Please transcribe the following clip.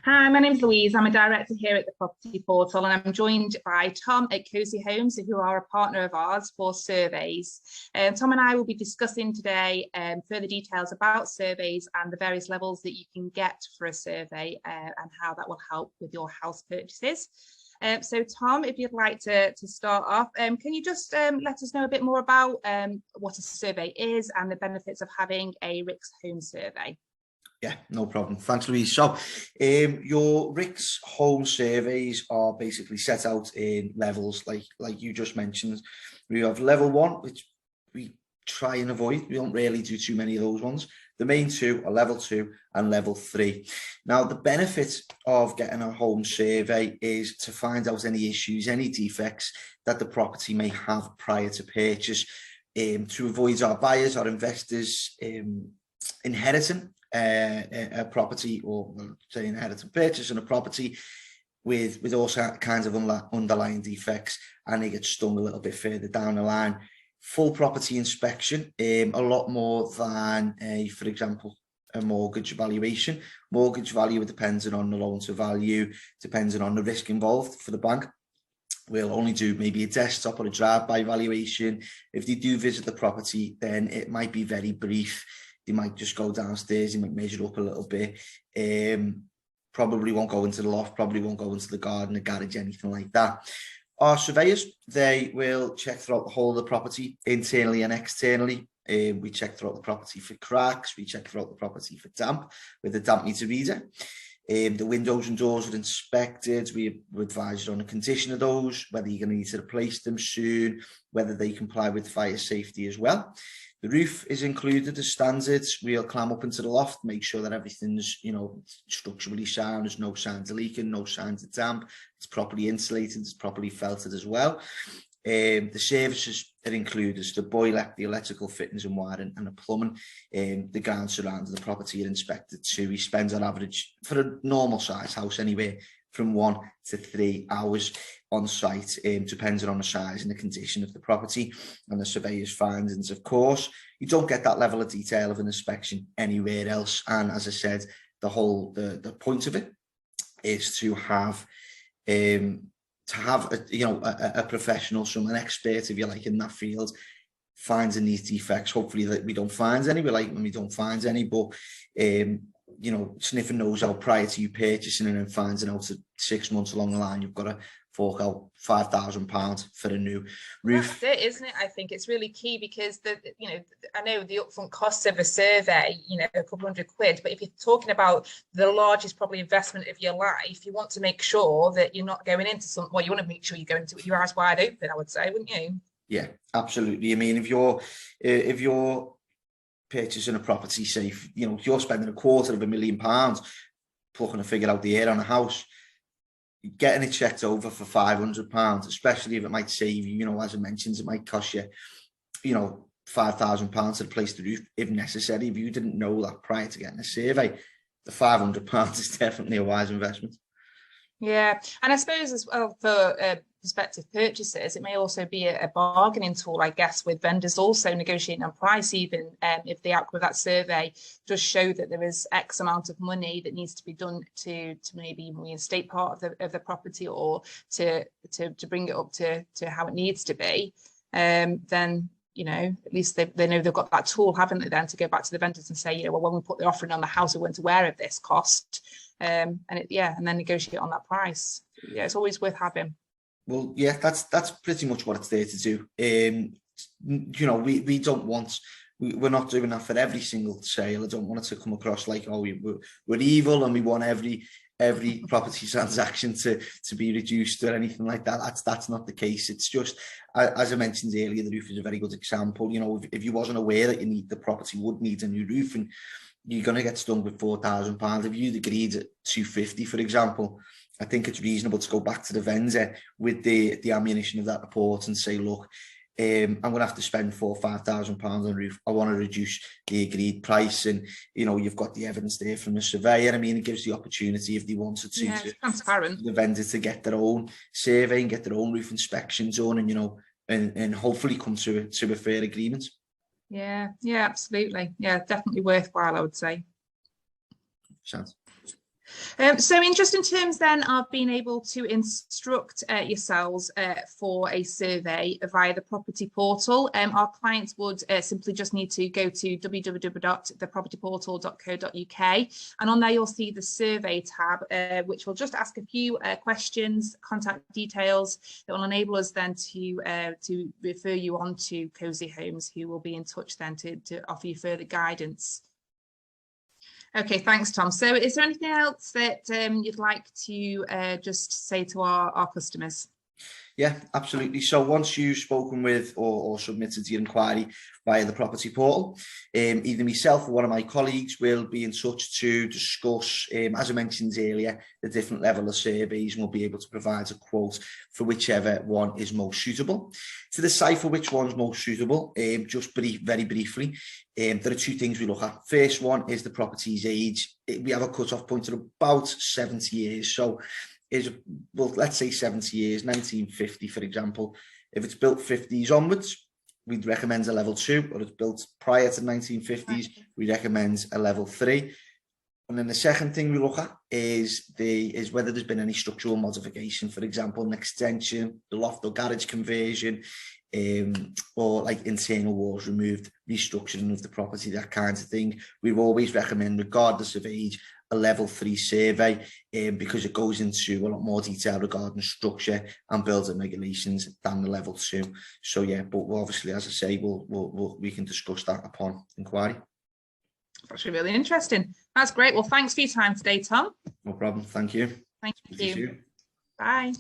Hi, my name's Louise. I'm a director here at the Property Portal, and I'm joined by Tom at Cosey Homes, who are a partner of ours for surveys. Tom and I will be discussing today further details about surveys and the various levels that you can get for a survey and how that will help with your house purchases. So Tom, if you'd like to start off, can you just let us know a bit more about what a survey is and the benefits of having a RICS home survey? Yeah, no problem. Thanks, Louise. So your RICS home surveys are basically set out in levels like you just mentioned. We have level 1, which we try and avoid. We don't really do too many of those ones. The main two are level 2 and level 3. Now, the benefit of getting a home survey is to find out any issues, any defects that the property may have prior to purchase, to avoid our buyers, our investors inheriting a property, or say inheriting purchasing a property with all kinds of underlying defects, and they get stung a little bit further down the line. Full property inspection, a lot more than for example, a mortgage valuation. Mortgage value depending on the loan to value, depending on the risk involved for the bank. We'll only do maybe a desktop or a drive-by valuation. If they do visit the property, then it might be very brief. They might just go downstairs, they might measure up a little bit. Probably won't go into the loft, probably won't go into the garden, the garage, anything like that. Our surveyors, they will check throughout the whole of the property, internally and externally. We check throughout the property for cracks, we check throughout the property for damp with a damp meter reader. The windows and doors are inspected. We advise you on the condition of those, whether you're going to need to replace them soon, whether they comply with fire safety as well. The roof is included as standards. We'll climb up into the loft, make sure that everything's, structurally sound. There's no signs of leaking, no signs of damp. It's properly insulated, it's properly felted as well. The services are included, the boiler, the electrical fittings and wiring, and the plumbing. The ground surrounding the property are inspected too. We spend on average, for a normal size house anyway, from 1 to 3 hours on site, depending on the size and the condition of the property and the surveyor's findings. Of course, you don't get that level of detail of an inspection anywhere else. And as I said, the point of it is to have a professional, an expert, if you like, in that field, finding these defects. Hopefully that we don't find any. We like when we don't find any, but sniffing those out prior to you purchasing and then finding out that 6 months along the line you've got to fork out £5,000 for a new roof. That's it, isn't it? I think it's really key because I know the upfront costs of a survey, a couple £100, but if you're talking about the largest probably investment of your life, you want to make sure that you're not going into you want to make sure you go into it with your eyes wide open, I would say, wouldn't you? Yeah, absolutely. I mean, if you're purchasing a property, say, if you're spending £250,000 plucking a figure out the air on a house, getting it checked over for £500, especially if it might save you, as I mentioned, it might cost you, £5,000 to replace the roof if necessary. If you didn't know that prior to getting a survey, the £500 is definitely a wise investment. Yeah, and I suppose as well for prospective purchasers, it may also be a bargaining tool, I guess, with vendors also negotiating on price, even if the outcome of that survey does show that there is X amount of money that needs to be done to maybe reinstate part of the property or to bring it up to how it needs to be, then at least they know they've got that tool, haven't they, then to go back to the vendors and say, well, when we put the offering on the house, we weren't aware of this cost. And then negotiate on that price. Yeah, it's always worth having. Well, yeah, that's pretty much what it's there to do. We don't want, we're not doing that for every single sale. I don't want it to come across like, oh, we're evil and we want every property transaction to be reduced or anything like that. That's not the case. It's just, as I mentioned earlier, the roof is a very good example. If you wasn't aware that the property would need a new roof, and you're going to get stung with £4,000. If you'd agreed at £250, for example, I think it's reasonable to go back to the vendor with the ammunition of that report and say, look, I'm going to have to spend £4,000 or £5,000 on the roof. I want to reduce the agreed price. And, you've got the evidence there from the surveyor. I mean, it gives the opportunity, if they wanted to, transparent, the vendor to get their own survey and get their own roof inspection done and, hopefully come to a fair agreement. Yeah, absolutely. Yeah, definitely worthwhile, I would say. Sounds. So just in terms then of being able to instruct yourselves for a survey via the property portal, our clients would simply just need to go to www.thepropertyportal.co.uk, and on there you'll see the survey tab, which will just ask a few questions, contact details that will enable us then to refer you on to Cosey Homes, who will be in touch then to offer you further guidance. Okay, thanks, Tom. So is there anything else that you'd like to just say to our customers? Yeah, absolutely. So once you've spoken with or submitted your inquiry via the property portal, either myself or one of my colleagues will be in touch to discuss, as I mentioned earlier, the different level of surveys, and we'll be able to provide a quote for whichever one is most suitable. To decipher which one's most suitable, just very briefly, there are two things we look at. First one is the property's age. We have a cut-off point of about 70 years. So well, let's say 70 years, 1950, for example. If it's built 50s onwards, we'd recommend a level 2, or it's built prior to 1950s, we recommend a level 3. And then the second thing we look at is whether there's been any structural modification, for example, an extension, the loft or garage conversion, or like internal walls removed, restructuring of the property, that kind of thing. We always recommend, regardless of age, a level 3 survey, because it goes into a lot more detail regarding structure and building regulations than the level 2. So yeah, but obviously, as I say, we can discuss that upon inquiry. That's really interesting. That's great. Well, thanks for your time today, Tom. No problem. Thank you. Thank you. Bye.